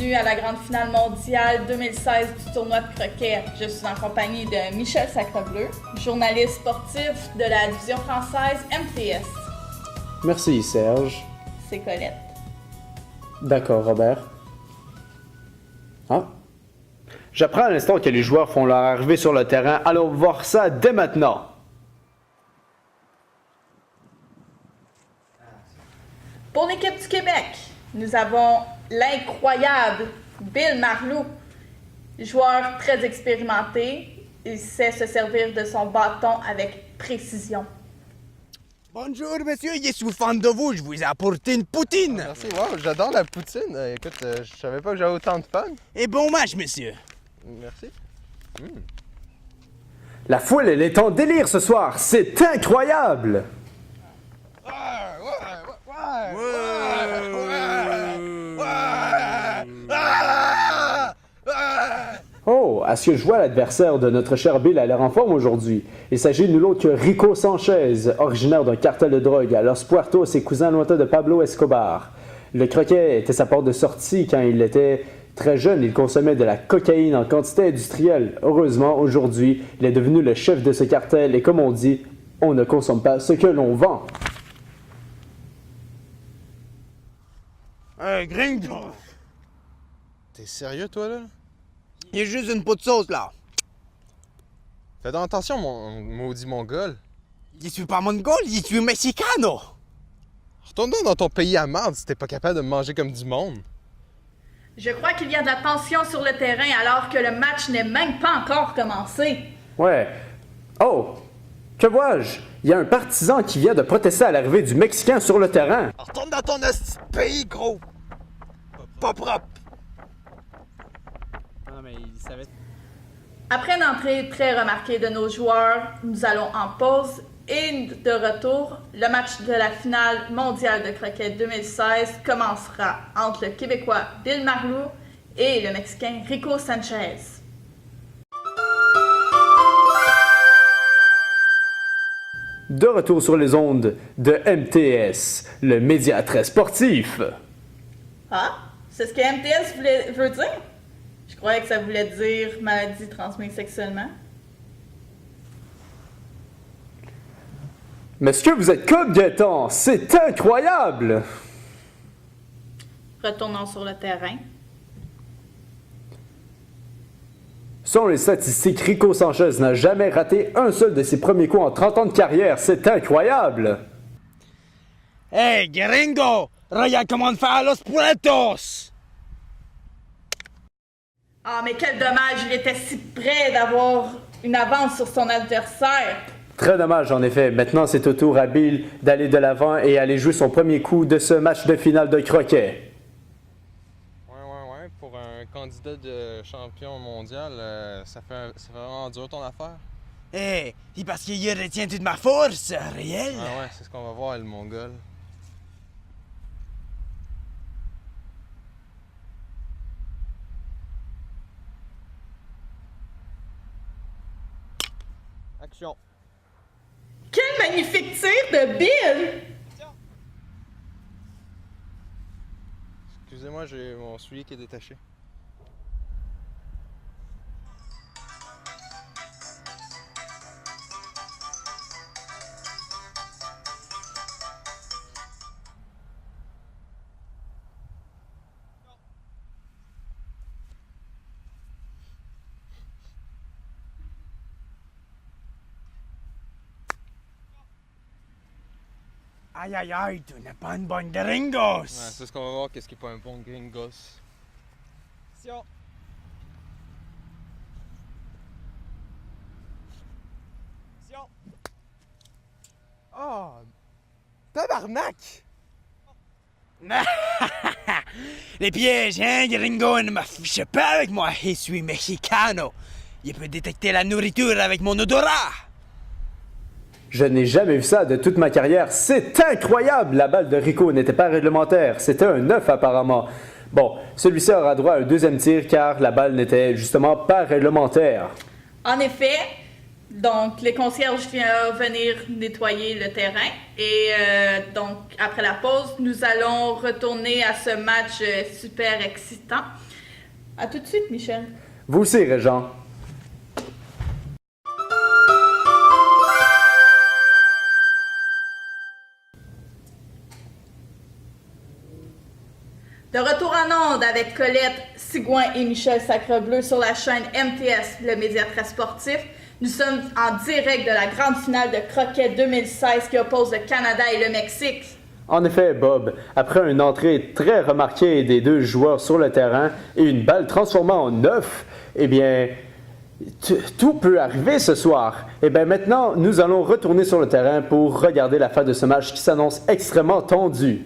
bienvenue à la grande finale mondiale 2016 du tournoi de croquet. Je suis en compagnie de Michel Sacrebleu, journaliste sportif de la division française MTS. Merci Serge. C'est Colette. D'accord Robert. Ah. J'apprends à l'instant que les joueurs font leur arrivée sur le terrain. Allons voir ça dès maintenant. Pour l'équipe du Québec, nous avons l'incroyable Bill Marleau, joueur très expérimenté. Il sait se servir de son bâton avec précision. Bonjour monsieur, je suis fan de vous, je vous ai apporté une poutine. Merci, wow, j'adore la poutine. Écoute, je savais pas que j'avais autant de fans. Et bon match monsieur. Merci. La foule, elle est en délire ce soir. C'est incroyable. Oh, à ce que je vois, l'adversaire de notre cher Bill a l'air en forme aujourd'hui. Il s'agit de nul autre que Rico Sanchez, originaire d'un cartel de drogue à Los Puertos et cousin lointain de Pablo Escobar. Le croquet était sa porte de sortie quand il était très jeune. Il consommait de la cocaïne en quantité industrielle. Heureusement, aujourd'hui, il est devenu le chef de ce cartel et comme on dit, on ne consomme pas ce que l'on vend. Gringo. T'es sérieux, toi, là? Il y a juste une pot de sauce là. Fais donc attention, mon maudit mongol. Je suis pas mongol, je suis mexicano. Retourne donc dans ton pays à marde si t'es pas capable de me manger comme du monde. Je crois qu'il y a de la tension sur le terrain alors que le match n'est même pas encore commencé. Ouais. Oh! Que vois-je? Il y a un partisan qui vient de protester à l'arrivée du Mexicain sur le terrain. Retourne dans ton pays gros. Pas propre. Après une entrée très remarquée de nos joueurs, nous allons en pause et de retour, le match de la finale mondiale de croquet 2016 commencera entre le Québécois Bill Marleau et le Mexicain Rico Sanchez. De retour sur les ondes de MTS, le média très sportif. Ah, c'est ce que MTS veut dire? Je croyais que ça voulait dire maladie transmise sexuellement. Mais est-ce que vous êtes compétent? C'est incroyable! Retournons sur le terrain. Selon les statistiques, Rico Sanchez n'a jamais raté un seul de ses premiers coups en 30 ans de carrière. C'est incroyable! Hey gringo, regarde comment on fait à Los Puertos. Ah, mais quel dommage, il était si près d'avoir une avance sur son adversaire. Très dommage en effet. Maintenant, c'est au tour à Bill d'aller de l'avant et aller jouer son premier coup de ce match de finale de croquet. Ouais. Pour un candidat de champion mondial, ça fait vraiment dur ton affaire. Hey, c'est parce qu'il retient toute ma force réelle. Ah ouais, c'est ce qu'on va voir, le mongol. Action. Quel magnifique tir de Bill! Excusez-moi, j'ai mon soulier qui est détaché. Aïe, tu n'es pas une bonne gringos. Ouais, c'est ce qu'on va voir, qu'est-ce qui est pas un bon gringos. Action. Oh, tabarnak! Les pièges, hein, gringo, ne m'affiche pas avec moi, je suis mexicano. Je peux détecter la nourriture avec mon odorat. Je n'ai jamais vu ça de toute ma carrière. C'est incroyable! La balle de Rico n'était pas réglementaire. C'était un 9 apparemment. Bon, celui-ci aura droit à un deuxième tir car la balle n'était justement pas réglementaire. En effet, donc les concierges viennent venir nettoyer le terrain et donc après la pause, nous allons retourner à ce match super excitant. À tout de suite, Michel. Vous aussi, Régent. De retour en onde avec Colette Sigouin et Michel Sacrebleu sur la chaîne MTS, le média très sportif. Nous sommes en direct de la grande finale de croquet 2016 qui oppose le Canada et le Mexique. En effet, Bob, après une entrée très remarquée des deux joueurs sur le terrain et une balle transformée en œuf, eh bien, tout peut arriver ce soir. Eh bien, maintenant, nous allons retourner sur le terrain pour regarder la fin de ce match qui s'annonce extrêmement tendu.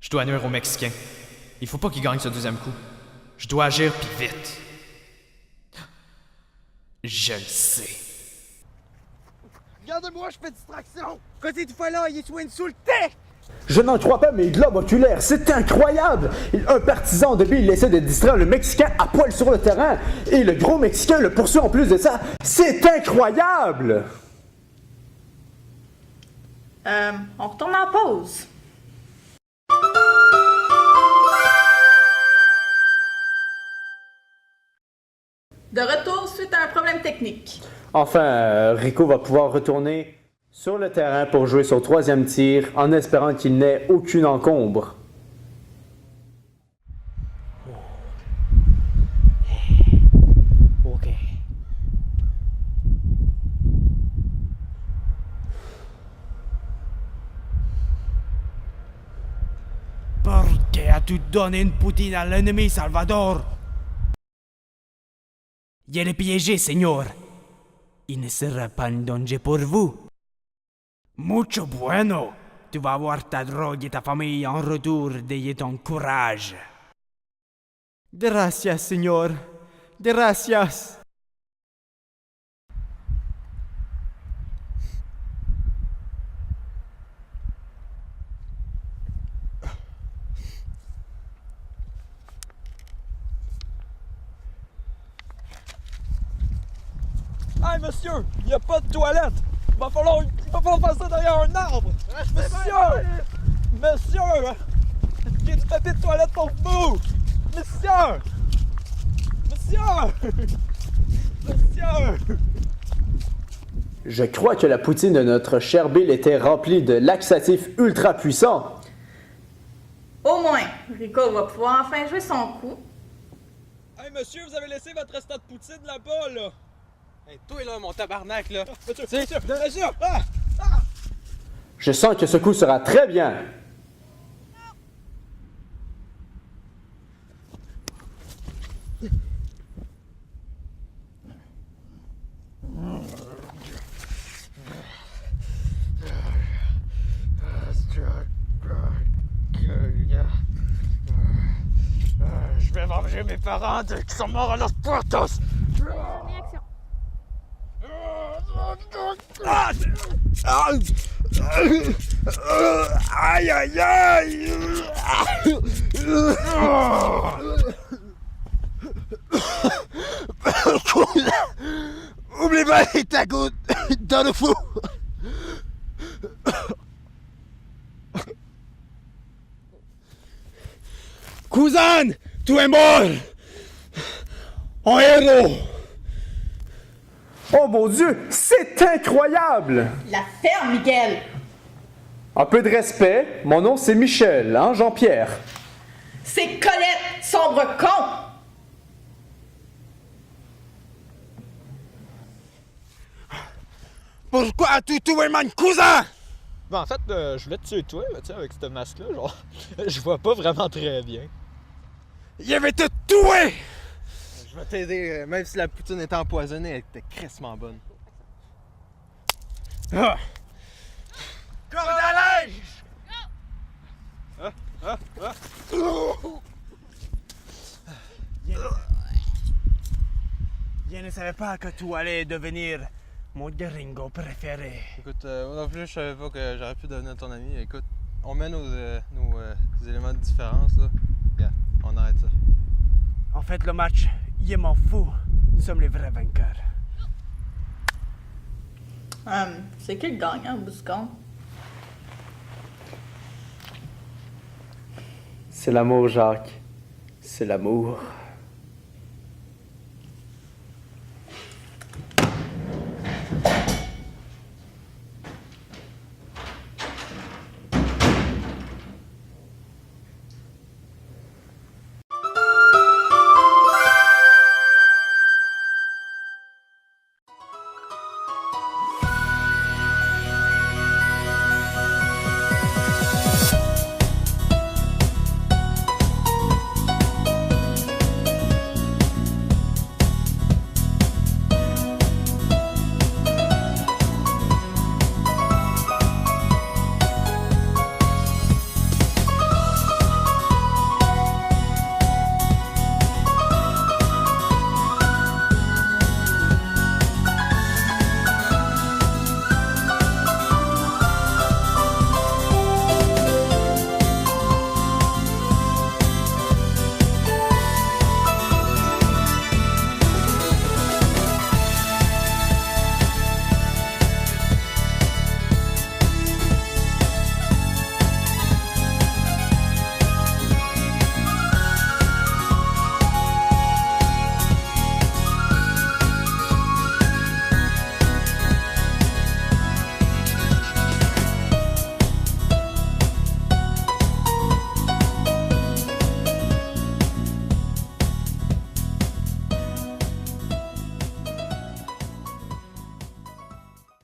Je dois nuire aux Mexicains. Il faut pas qu'ils gagnent ce deuxième coup. Je dois agir pis vite. Je le sais. Regardez-moi, je fais distraction! Côté du là, il est sur le tech! Je n'en crois pas mes globes oculaires, c'est incroyable! Un partisan de Bill essaie de distraire le Mexicain à poil sur le terrain et le gros Mexicain le poursuit en plus de ça. C'est incroyable! On retourne en pause. De retour suite à un problème technique. Enfin, Rico va pouvoir retourner sur le terrain pour jouer son troisième tir en espérant qu'il n'ait aucune encombre. OK. Porque as-tu donné une poutine à l'ennemi, Salvador? Il est piégé, señor. Il ne sera pas un danger pour vous. Mucho bueno. Tu vas avoir ta drogue et ta famille en retour de ton courage. Gracias, señor. Gracias. Hey monsieur, il n'y a pas de toilette! Il va falloir faire ça derrière un arbre! Monsieur! J'ai du papier de toilette pour vous! Monsieur! Je crois que la poutine de notre cher Bill était remplie de laxatifs ultra puissants. Au moins, Rico va pouvoir enfin jouer son coup. Hey monsieur, vous avez laissé votre restant de poutine là-bas, là! Hey, toi là, mon tabarnak là! Monsieur! Je sens que ce coup sera très bien. Je vais venger mes parents qui sont morts à Los Puertos! Aïe aïe aïe! Oublie pas ta goutte dans le fou. Cousin, tu es mort! En héros! Oh mon Dieu, c'est incroyable! La ferme, Miguel! Un peu de respect, mon nom c'est Michel, hein, Jean-Pierre? C'est Colette, sombre con! Pourquoi as-tu tué mon cousin? Ben, en fait, je voulais te tuer toi, là, tu sais, avec ce masque-là, genre, je vois pas vraiment très bien. Je vais te tuer! Je vais t'aider, même si la poutine était empoisonnée, elle était crissement bonne. Ah. Corde à linge! Je ne savais pas que tu allais devenir mon gringo préféré. Écoute, moi non plus, je savais pas que j'aurais pu devenir ton ami. Écoute, on met nos éléments de différence, là. Regarde, on arrête ça. En fait, le match, il m'en fout. Nous sommes les vrais vainqueurs. C'est qui le gagnant au bout du compte? C'est l'amour, Jacques. C'est l'amour.